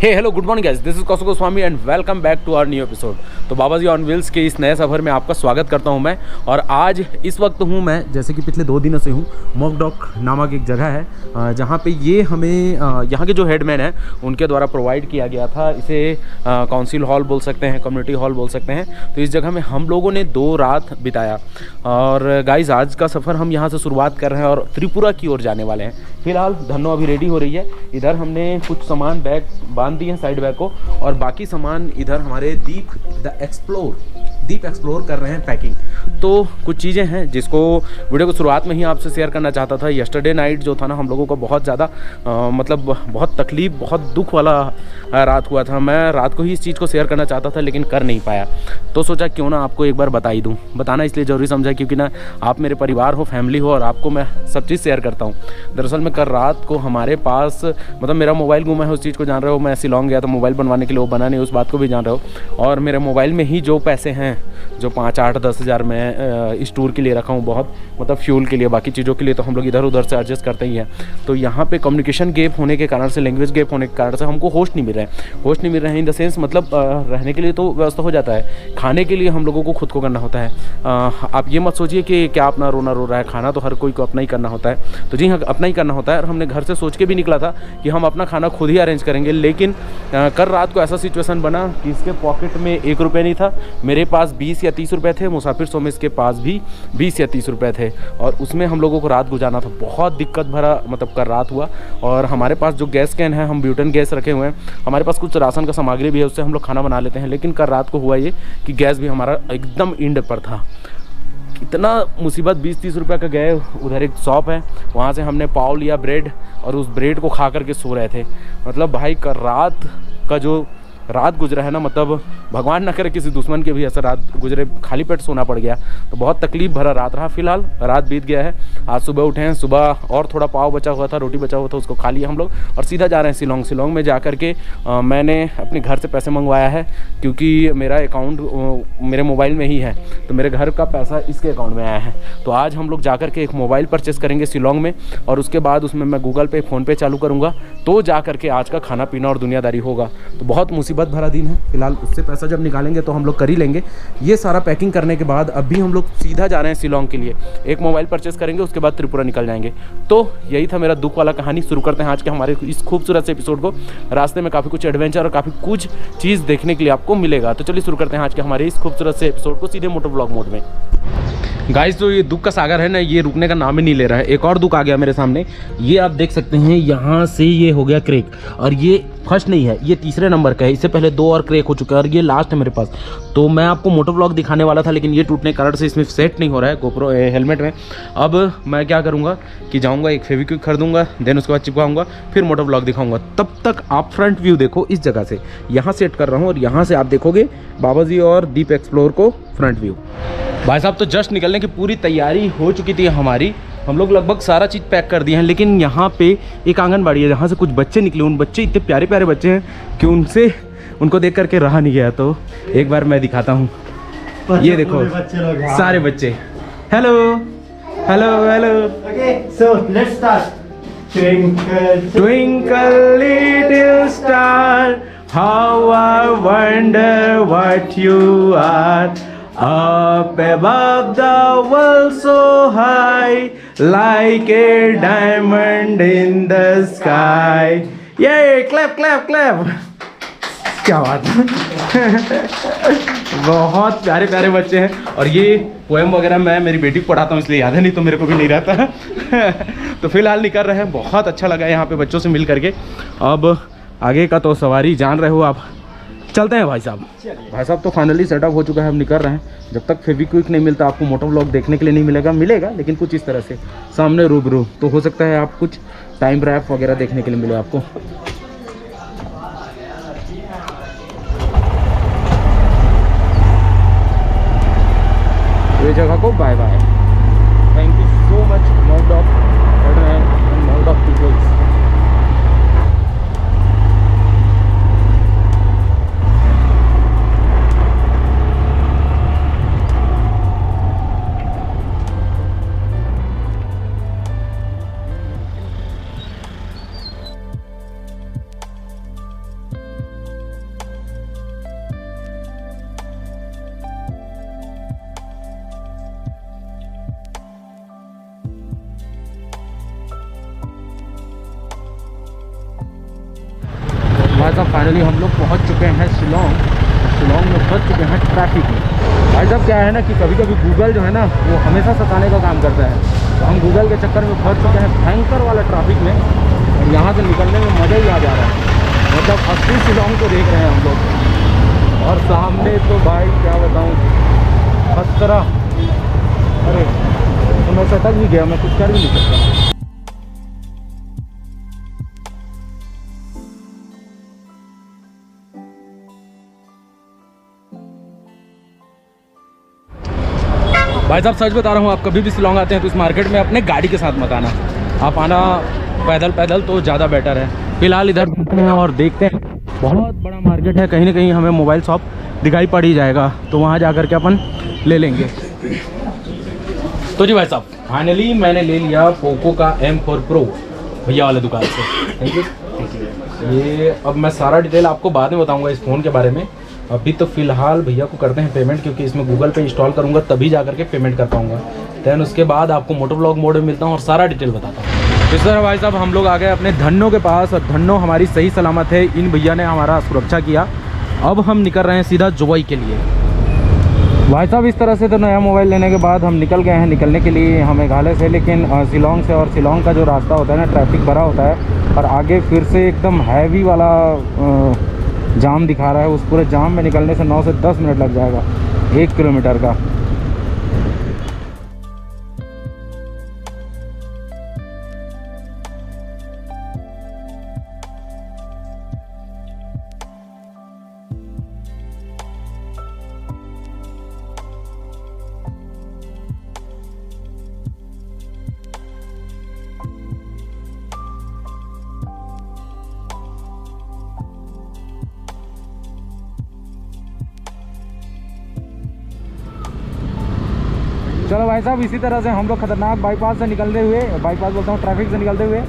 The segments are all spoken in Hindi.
Hey hello good morning guys, this is Kaushik Goswami and welcome back to our new episode. तो बाबा जी ऑन व्हील्स के इस नए सफ़र में आपका स्वागत करता हूं मैं। और आज इस वक्त हूं मैं, जैसे कि पिछले 2 दिनों से हूं, मॉकडॉक नामक एक जगह है जहां पे ये हमें यहाँ के जो हेडमैन हैं उनके द्वारा प्रोवाइड किया गया था। इसे काउंसिल हॉल बोल सकते हैं, कम्युनिटी हॉल बोल सकते हैं। तो इस जगह में हम लोगों ने 2 रात बिताया। और गाइज़ आज का सफ़र हम यहाँ से शुरुआत कर रहे हैं और त्रिपुरा की ओर जाने वाले हैं। फिलहाल धन्नो अभी रेडी हो रही है। इधर हमने कुछ सामान बैग बांध दिए हैं साइड बैग को, और बाकी सामान इधर हमारे दीप एक्सप्लोर कर रहे हैं पैकिंग। तो कुछ चीज़ें हैं जिसको वीडियो को शुरुआत में ही आपसे शेयर करना चाहता था। यस्टरडे नाइट जो था ना, हम लोगों को बहुत ज़्यादा मतलब बहुत तकलीफ़, बहुत दुख वाला रात हुआ था। मैं रात को ही इस चीज़ को शेयर करना चाहता था लेकिन कर नहीं पाया। तो सोचा क्यों ना आपको एक बार बता ही दूँ। बताना इसलिए ज़रूरी समझा क्योंकि ना आप मेरे परिवार हो, फैमिली हो, और आपको मैं सब चीज़ शेयर करता हूँ। दरअसल में कल रात को हमारे पास मतलब मेरा मोबाइल गुमा है, उस चीज़ को जान रहे हो। मैं शिलांग गया था मोबाइल बनवाने के लिए, वो बना नहीं, उस बात को भी जान रहे हो। और मेरे मोबाइल में ही जो पैसे हैं, जो 5, 8, 10 हज़ार मैं इस टूर के लिए रखा हूँ, बहुत मतलब फ्यूल के लिए, बाकी चीज़ों के लिए तो हम लोग इधर उधर से एडजस्ट करते ही हैं। तो यहाँ पे कम्युनिकेशन गैप होने के कारण से, लैंग्वेज गैप होने के कारण से हमको होस्ट नहीं मिल रहे हैं। इन द सेंस मतलब रहने के लिए तो व्यवस्था हो जाता है, खाने के लिए हम लोगों को खुद को करना होता है। आप ये मत सोचिए कि क्या अपना रोना रो रहा है, खाना तो हर कोई को अपना ही करना होता है। तो जी हाँ, अपना ही करना होता है। और हमने घर से सोच के भी निकला था कि हम अपना खाना खुद ही अरेंज करेंगे, लेकिन कल रात को ऐसा सिचुएशन बना कि इसके पॉकेट में 1 रुपये नहीं था। मेरे पास 20 या 30 रुपये थे। मुसाफिर सो में इसके पास भी 20 या 30 रुपये थे, और उसमें हम लोगों को रात गुजारना था। बहुत दिक्कत भरा मतलब कल रात हुआ। और हमारे पास जो गैस कैन है, हम ब्यूटेन गैस रखे हुए हैं, हमारे पास कुछ राशन का सामग्री भी है, उससे हम लोग खाना बना लेते हैं। लेकिन कल रात को हुआ ये कि गैस भी हमारा एकदम एंड पर था। इतना मुसीबत, 20-30 रुपये का गए। उधर एक शॉप है, वहाँ से हमने पाव लिया ब्रेड, और उस ब्रेड को खा करके सो रहे थे। मतलब भाई का रात का जो रात गुजरा है ना, मतलब भगवान ना करे किसी दुश्मन के भी ऐसा रात गुजरे, खाली पेट सोना पड़ गया। तो बहुत तकलीफ भरा रात रहा। फिलहाल रात बीत गया है। आज सुबह उठे हैं, सुबह और थोड़ा पाव बचा हुआ था, रोटी बचा हुआ था, उसको खा लिया हम लोग और सीधा जा रहे हैं शिलांग। शिलांग में जा कर के मैंने अपने घर से पैसे मंगवाया है, क्योंकि मेरा अकाउंट मेरे मोबाइल में ही है, तो मेरे घर का पैसा इसके अकाउंट में आया है। तो आज हम लोग जा कर के एक मोबाइल परचेस करेंगे शिलांग में, और उसके बाद उसमें मैं गूगल पे, फ़ोन पे चालू करूँगा, तो जा कर के आज का खाना पीना और दुनियादारी होगा। तो बहुत मुसीबत भरा दिन है। फिलहाल उससे पैसा जब निकालेंगे तो हम लोग कर ही लेंगे। ये सारा पैकिंग करने के बाद अभी हम लोग सीधा जा रहे हैं शिलांग के लिए। एक मोबाइल परचेस करेंगे, उसके बाद त्रिपुरा निकल जाएंगे। तो यही था मेरा दुख वाला कहानी। शुरू करते हैं आज के हमारे इस खूबसूरत से एपिसोड को। रास्ते में काफ़ी कुछ एडवेंचर और काफ़ी कुछ चीज़ देखने के लिए आपको मिलेगा। तो चलिए शुरू करते हैं आज के हमारे इस खूबसूरत से एपिसोड को सीधे मोटो ब्लॉग मोड में। गाइस, तो ये दुख का सागर है ना, ये रुकने का नाम ही नहीं ले रहा है। एक और दुख आ गया मेरे सामने। ये आप देख सकते हैं, यहाँ से ये हो गया क्रैक, और ये फर्स्ट नहीं है, ये तीसरे नंबर का है। इससे पहले 2 और क्रैक हो चुका है, और ये लास्ट है मेरे पास। तो मैं आपको मोटो ब्लॉग दिखाने वाला था, लेकिन ये टूटने के कारण से इसमें सेट नहीं हो रहा है गोप्रो हेलमेट में। अब मैं क्या करूँगा कि जाऊँगा, एक फेविक्विक खरीदूँगा, देन उसके बाद चिपकाऊँगा, फिर मोटो ब्लॉग दिखाऊँगा। तब तक आप फ्रंट व्यू देखो इस जगह से। यहाँ सेट कर रहा हूँ, और यहाँ से आप देखोगे बाबा जी और दीप एक्सप्लोर को फ्रंट व्यू। भाई साहब, तो जस्ट निकलने की पूरी तैयारी हो चुकी थी हमारी। हम लोग लगभग सारा चीज़ पैक कर दिए हैं, लेकिन यहाँ पे एक आंगनबाड़ी है जहाँ से कुछ बच्चे निकले। उन बच्चे इतने प्यारे प्यारे बच्चे हैं कि उनको देख करके रहा नहीं गया। तो एक बार मैं दिखाता हूँ, ये देखो सारे बच्चे। Hello hello hello. Okay, so let's start. Twinkle, Twinkle little star, how I wonder what you are. Up above the world so high, like a diamond in the sky. Yay! Clap, clap, clap. क्या बात है। बहुत प्यारे प्यारे बच्चे हैं। और ये पोएम वगैरह मैं मेरी बेटी को पढ़ाता हूँ, इसलिए याद है, नहीं तो मेरे को भी नहीं रहता। तो फिलहाल निकल रहे हैं। बहुत अच्छा लगा यहाँ पे बच्चों से मिल करके। अब आगे का तो सवारी जान रहे हो आप। चलते हैं भाई साहब। तो फाइनली सेटअप हो चुका है, हम निकल रहे हैं। जब तक फेविक्विक नहीं मिलता आपको मोटो व्लॉग देखने के लिए नहीं मिलेगा, लेकिन कुछ इस तरह से सामने रूबरू। तो हो सकता है आप कुछ टाइम रैप वगैरह देखने के लिए मिले आपको। ये जगह को bye bye. Thank you so much mockdock and mockdock peoples. भाई साहब फाइनली हम लोग पहुंच चुके हैं शिलोंग। शिलोंग में फंस चुके हैं ट्रैफिक में। भाई साहब क्या है ना कि कभी कभी गूगल जो है ना वो हमेशा सताने का काम करता है। तो हम गूगल के चक्कर में फंस चुके हैं भयंकर वाला ट्रैफिक में, और यहाँ से निकलने में मज़ा ही आ जा रहा है। मतलब असली शिलोंग को देख रहे हैं हम लोग, और सामने तो भाई क्या बताऊँ खतरा। अरे तो मैं सटक भी गया, मैं कुछ कर भी नहीं सकता। भाई साहब सच बता रहा हूँ, आप कभी भी शिलोंग आते हैं तो इस मार्केट में अपने गाड़ी के साथ मत आना। आप आना पैदल तो ज़्यादा बेटर है। फिलहाल इधर घूमते हैं और देखते हैं, बहुत बड़ा मार्केट है, कहीं ना कहीं हमें मोबाइल शॉप दिखाई पड़ ही जाएगा, तो वहाँ जा कर के अपन ले लेंगे। तो जी भाई साहब फाइनली मैंने ले लिया पोको का M4 Pro भैया वाले दुकान से। Thank you. ये अब मैं सारा डिटेल आपको बाद में बताऊँगा इस फ़ोन के बारे में। अभी तो फ़िलहाल भैया को करते हैं पेमेंट, क्योंकि इसमें गूगल पे इंस्टॉल करूँगा तभी जा करके पेमेंट कर पाऊँगा। दैन उसके बाद आपको मोटो व्लॉग मोड में मिलता हूँ और सारा डिटेल बताता हूँ। इस तरह भाई साहब हम लोग आ गए अपने धन्नो के पास, और धन्नो हमारी सही सलामत है। इन भैया ने हमारा सुरक्षा किया। अब हम निकल रहे हैं सीधा जुबई के लिए। भाई साहब इस तरह से तो नया मोबाइल लेने के बाद हम निकल गए हैं निकलने के लिए हम मेघालय से, लेकिन शिलोंग से, और शिलोंग का जो रास्ता होता है ना ट्रैफिक भरा होता है, और आगे फिर से एकदम हैवी वाला जाम दिखा रहा है। उस पूरे जाम में निकलने से 9 से 10 मिनट लग जाएगा 1 किलोमीटर का। चलो भाई साहब इसी तरह से हम लोग खतरनाक बाईपास से निकलते हुए, बाईपास बोलता हूँ ट्रैफिक से निकलते हुए,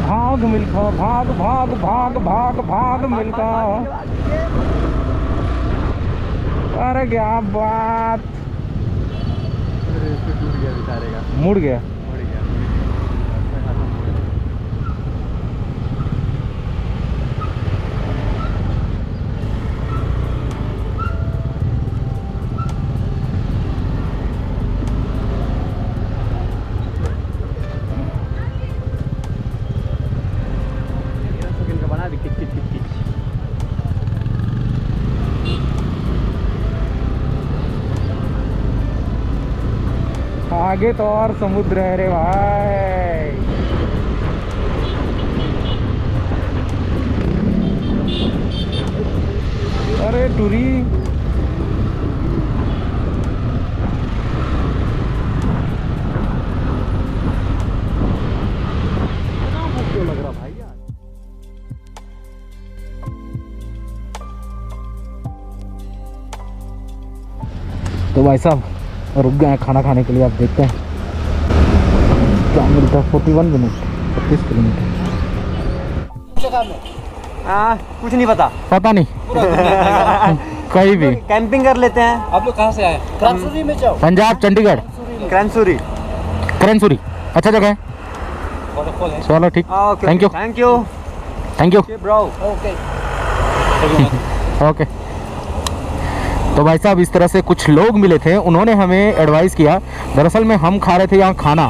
भाग मिल्खा भाग भाग भाग भाग भाग मिल्खा। अरे क्या बात, मुड़ गया। आगे तो और समुद्र है रे भाई। अरे टूरी लग रहा भाई यार। तो भाई साहब रुक गए हैं खाना खाने के लिए। आप देखते हैं क्या मिलता है। 41 मिनट 35 किलोमीटर। कुछ नहीं पता नहीं कहीं भी कैंपिंग कर लेते हैं। आप लोग कहाँ से आए? क्रांसूरी में जाओ। पंजाब चंडीगढ़ क्रैनसूरी। अच्छा जगह है। वाटरफॉल है। चलो ठीक, thank you thank you bro. Okay. Okay. तो भाई साहब इस तरह से कुछ लोग मिले थे, उन्होंने हमें एडवाइस किया। दरअसल में हम खा रहे थे यहाँ खाना,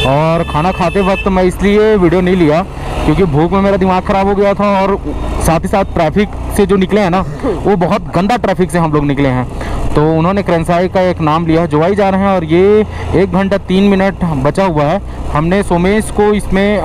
और खाना खाते वक्त मैं इसलिए वीडियो नहीं लिया क्योंकि भूख में मेरा दिमाग ख़राब हो गया था, और साथ ही साथ ट्रैफिक से जो निकले हैं ना वो बहुत गंदा ट्रैफिक से हम लोग निकले हैं। तो उन्होंने क्रैनसाई का एक नाम लिया, जुवाई जा रहे हैं, और ये 1 घंटा 3 मिनट बचा हुआ है। हमने सोमेश को इसमें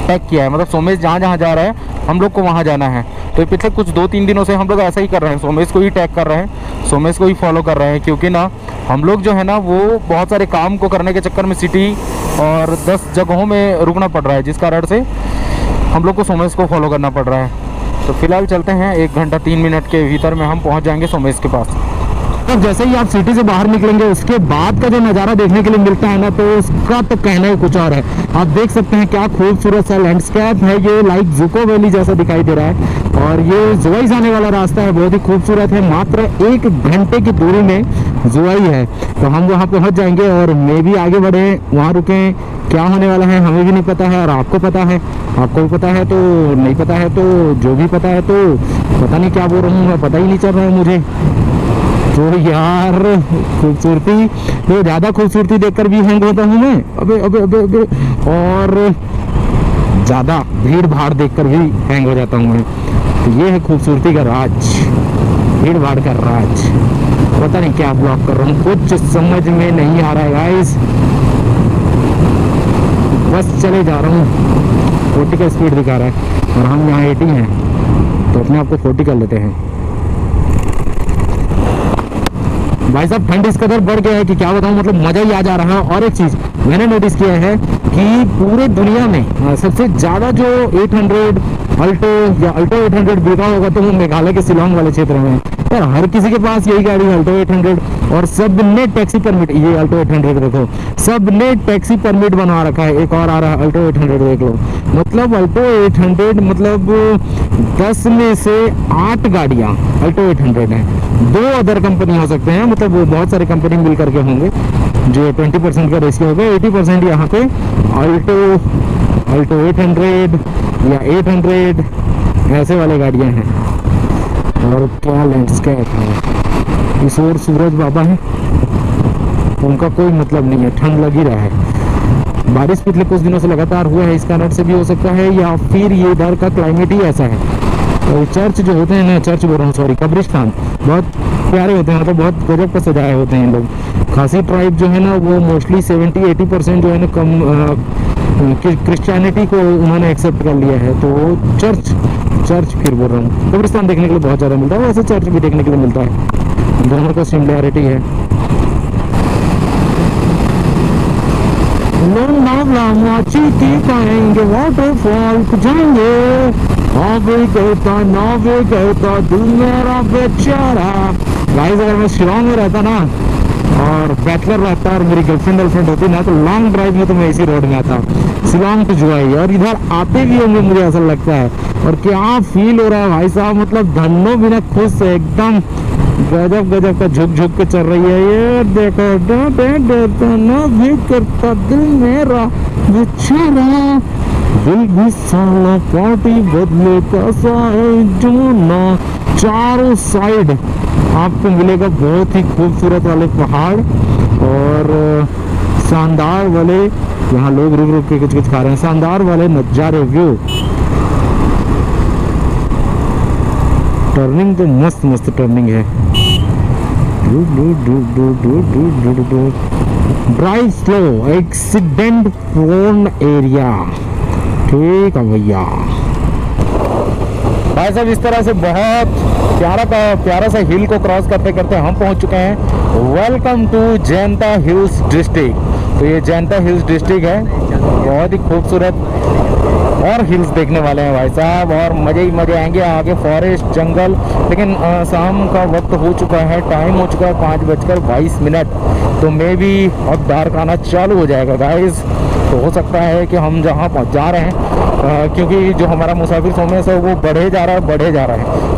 टैग किया है, मतलब सोमेश जहाँ जहाँ जा रहा है हम लोग को वहाँ जाना है। तो पिछले कुछ 2-3 दिनों से हम लोग ऐसा ही कर रहे हैं, सोमेश को ही टैग कर रहे हैं, सोमेश को ही फॉलो कर रहे हैं, क्योंकि ना हम लोग जो है ना वो बहुत सारे काम को करने के चक्कर में सिटी और 10 जगहों में रुकना पड़ रहा है, जिस कारण से हम लोग को सोमेश को फॉलो करना पड़ रहा है। तो फिलहाल चलते हैं, 1 घंटा 3 मिनट के भीतर में हम पहुँच जाएंगे सोमेश के पास। तो जैसे ही आप सिटी से बाहर निकलेंगे उसके बाद का जो नज़ारा देखने के लिए मिलता है ना, तो उसका तो कहना ही कुछ और है। आप देख सकते हैं क्या खूबसूरत सा लैंडस्केप है, ये लाइक जुको वैली जैसा दिखाई दे रहा है। और ये जुआई जाने वाला रास्ता है, बहुत ही खूबसूरत है। मात्र 1 घंटे की दूरी में जुआई है, तो हम वहाँ पहुँच जाएंगे और मे भी आगे बढ़े, वहाँ रुकें। क्या होने वाला है हमें भी नहीं पता है, और आपको पता है, आपको भी पता है, तो नहीं पता है तो जो भी पता है, तो पता नहीं क्या बोल रहा हूँ मैं, पता ही नहीं चल रहा है मुझे। तो यार खूबसूरती, तो ज़्यादा खूबसूरती देखकर भी हैंग होता हूँ मैं, अबे अबे अबे अबे, और ज़्यादा भीड़ भाड़ देखकर भी हैंग हो जाता हूँ मैं। तो ये है खूबसूरती का राज, भीड़ भाड़ का राज। पता नहीं क्या ब्लॉग कर रहा हूँ, कुछ समझ में नहीं आ रहा है गाइस, बस चले जा रहा हूँ। 40 का स्पीड दिखा रहा है और हम यहाँ 80 हैं, तो अपने आप को 40 कर लेते हैं। भाई साहब ठंड इस कदर बढ़ गया है कि क्या बताऊं, मतलब मजा ही आ जा रहा है। और एक चीज मैंने नोटिस किया है कि पूरे दुनिया में सबसे ज्यादा जो 800 अल्टो या अल्टो 800 बिका होगा तो वो मेघालय के शिलोंग वाले क्षेत्र में है। यार हर किसी के पास यही गाड़ी है अल्टो 800, और सब ने टैक्सी परमिट, ये अल्टो 800 देखो, सब ने टैक्सी परमिट बनवा रखा है। एक और आ रहा है अल्टो 800 देख लो, मतलब अल्टो 800 मतलब 10 में से 8 गाड़ियाँ अल्टो 800 हैं। 2 अदर कंपनी हो सकते हैं, मतलब वो बहुत सारे कंपनी मिल करके होंगे, जो 20% का रेशियो होगा। 80% यहाँ पे अल्टो 800 या 800 ऐसे वाले गाड़ियाँ हैं। और क्या लैंडस्केप है, इस ओर सूरज बाबा है, उनका कोई मतलब नहीं है, ठंड लग ही रहा है। बारिश पिछले कुछ दिनों से लगातार हुआ है, इस कारण से भी हो सकता है, या फिर ये इधर का क्लाइमेट ही ऐसा है। तो चर्च जो होते हैं ना, चर्च बोल रहा हूँ सॉरी, कब्रिस्तान बहुत प्यारे होते हैं, मतलब बहुत गजब का सजाए होते हैं लोग। खासी ट्राइब जो है ना वो मोस्टली 70-80% जो है ना कम क्रिश्चियनिटी को उन्होंने एक्सेप्ट कर लिया है। तो चर्च फिर बोल रहा हूँ, कब्रिस्तान देखने के लिए बहुत ज़्यादा मिलता है, वैसे चर्च भी देखने के लिए मिलता है, दोनों का सिमिलैरिटी है। पाएंगे वाटरफॉल जाएंगे, नावे कहता तू मेरा बेचारा। गाइस अगर मैं शिलोंग में रहता ना और बैचलर रहता और मेरी गर्लफ्रेंड होती ना, तो लॉन्ग ड्राइव में तो मैं इसी रोड में आता, शिलोंग टू जुआई। और इधर आते भी होंगे मुझे ऐसा लगता है। और क्या फील हो रहा है भाई साहब, मतलब धन्नो बिना खुश से एकदम गजब का झुक के चल रही है ये। देखो ना भी करता दिल मेरा बेचारा, दिल भी साला पार्टी बदले कैसा है जूना। चारों साइड आपको मिलेगा बहुत ही खूबसूरत वाले पहाड़ और शानदार वाले, यहाँ लोग रुक के कुछ खा रहे हैं, शानदार वाले नज़ारे व्यू। टर्निंग तो मस्त टर्निंग है। Drive slow, accident prone area. ठीक है भैया। भाई साहब इस तरह से बहुत प्यारा सा हिल को क्रॉस करते करते हम पहुंच चुके हैं। Welcome to Jaintia hills district. तो ये जैंता हिल्स डिस्ट्रिक्ट है, बहुत ही खूबसूरत और हिल्स देखने वाले हैं भाई साहब, और मज़े ही मज़े आएंगे। आगे फॉरेस्ट जंगल, लेकिन शाम का वक्त हो चुका है, टाइम हो चुका है 5:22। तो मे भी अब डार्क आना चालू हो जाएगा गाइस। तो हो सकता है कि हम जहाँ जा रहे हैं, क्योंकि जो हमारा मुसाफिर सोमेश है वो बढ़े जा रहा है,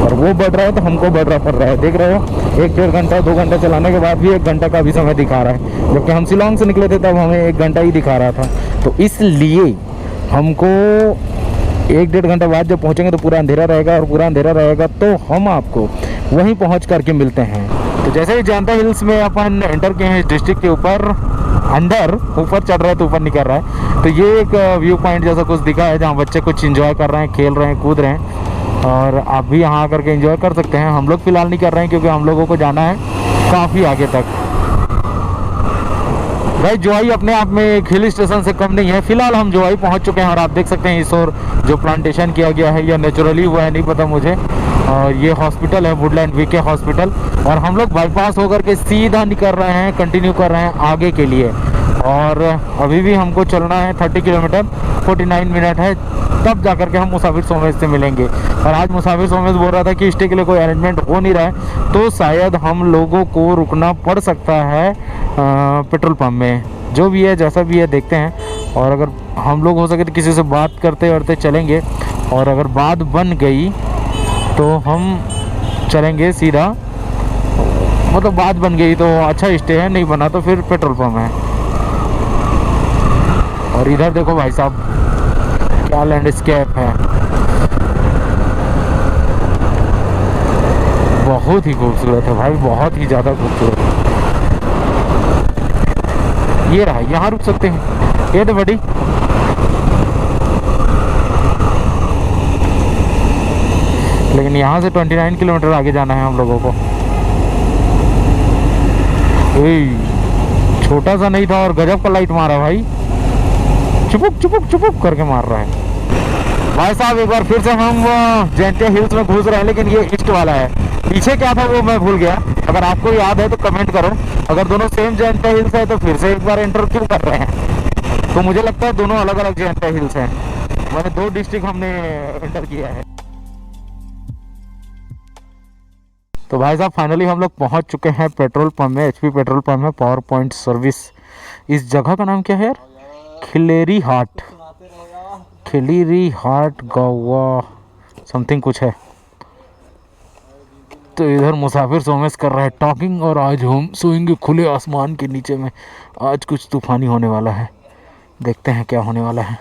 और वो बढ़ रहा है तो हमको बढ़ना पड़ रहा है। देख रहे हो 1-1.5 घंटा 2 घंटा चलाने के बाद भी 1 घंटा का भी समय दिखा रहा है, जबकि हम शिलोंग से निकले थे तब हमें 1 घंटा ही दिखा रहा था। तो इसलिए हमको 1-1.5 घंटा बाद जब पहुँचेंगे तो पूरा अंधेरा रहेगा, और पूरा अंधेरा रहेगा तो हम आपको वहीं पहुँच करके मिलते हैं। तो जैसे ही जैंता हिल्स में अपन एंटर किए हैं इस डिस्ट्रिक्ट के ऊपर, अंदर ऊपर चढ़ रहे हैं तो ऊपर नहीं कर रहा है, तो ये एक व्यू पॉइंट जैसा कुछ दिखा है जहाँ बच्चे कुछ एंजॉय कर रहे हैं, खेल रहे हैं, कूद रहे हैं, और आप भी यहाँ आकर के एंजॉय कर सकते हैं। हम लोग फिलहाल नहीं कर रहे हैं क्योंकि हम लोगों को जाना है काफ़ी आगे तक। भाई जुआई अपने आप में एक हिल स्टेशन से कम नहीं है। फिलहाल हम जुआई पहुँच चुके हैं, और आप देख सकते हैं इस ओर जो प्लांटेशन किया गया है या नेचुरली हुआ है नहीं पता मुझे। और ये हॉस्पिटल है वुडलैंड वीके हॉस्पिटल, और हम लोग बाईपास होकर के सीधा निकल रहे हैं, कंटिन्यू कर रहे हैं आगे के लिए। और अभी भी हमको चलना है 30 किलोमीटर, 49 मिनट है, तब जा कर के हम मुसाफिर सोमेश से मिलेंगे। और आज मुसाफिर सोमेश बोल रहा था कि स्टे के लिए कोई अरेंजमेंट हो नहीं रहा है, तो शायद हम लोगों को रुकना पड़ सकता है पेट्रोल पंप में। जो भी है, जैसा भी है, देखते हैं। और अगर हम लोग हो सके तो किसी से बात करते करते चलेंगे, और अगर बात बन गई तो हम चलेंगे सीधा, मतलब बात बन गई तो अच्छा स्टे है, नहीं बना तो फिर पेट्रोल पंप है। और इधर देखो भाई साहब, क्या लैंडस्केप है, बहुत ही खूबसूरत है भाई, बहुत ही ज़्यादा खूबसूरत है। ये रहा, यहाँ रुक सकते हैं, ये तो बड़ी। लेकिन यहाँ से 29 किलोमीटर आगे जाना है हम लोगों को। छोटा सा नहीं था और गजब का लाइट मारा भाई, चुपुक चुपुक चुपुक करके मार रहा है भाई साहब। एक बार फिर से हम जैंतिया हिल्स में घुस रहे हैं, लेकिन ये ईस्ट वाला है। पीछे क्या था वो मैं भूल गया, अगर आपको याद है तो कमेंट करो। अगर दोनों सेम जैंतिया हिल्स है तो फिर से एक बार एंटर क्यों कर रहे हैं? तो मुझे लगता है दोनों अलग अलग जैंतिया हिल्स हैं, मैंने 2 डिस्ट्रिक्ट हमने एंटर किया है। तो भाई साहब फाइनली हम लोग पहुंच चुके हैं पेट्रोल पंप में, HP पेट्रोल पंप में, पावर पॉइंट सर्विस। इस जगह का नाम क्या है यार? खिलेरी हाट गोवा समथिंग कुछ है। तो इधर मुसाफिर सोमेश कर रहा है टॉकिंग, और आज हम सोएंगे खुले आसमान के नीचे में। आज कुछ तूफानी होने वाला है, देखते हैं क्या होने वाला है।